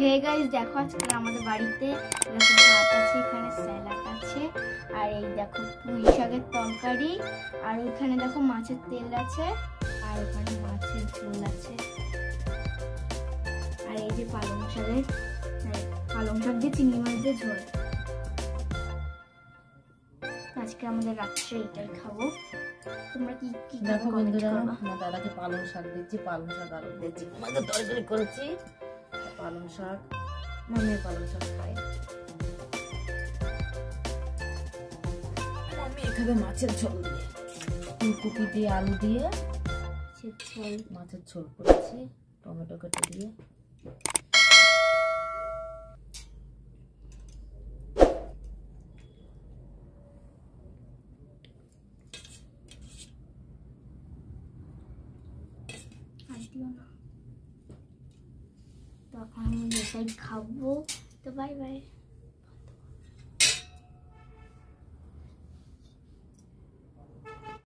Hey guys, দেখো আজকে আমাদের বাড়িতে এরকম ভাত আছে, এখানে স্যালাড আছে, আর এই দেখো পুঁই শাকের তরকারি, আর ওইখানে দেখো মাছের তেল আছে, আর ওখানে মাছের ঝোল আছে, আর এই যে পালং শাক দিয়ে চিংড়ি মাছ দিয়ে ঝোল। আজকে আমাদের রাত্রে এটাই খাবো। তোমরা কি কি দেখো বন্ধুরা, আমার দাদাকে পালং শাক দিচ্ছি, পালং শাক আলু দিচ্ছি, আমাকে তরকারি করেছি পালং শাক। মামি পালং শাক খাই, মামি এখানে মাছের ঝোল দিয়ে, ফুলকপি দিয়ে আলু দিয়ে মাছের ঝোল করেছি, টমেটো কেটে দিয়ে। তো এখন আমি এটাই খাবো। তো বাই বাই।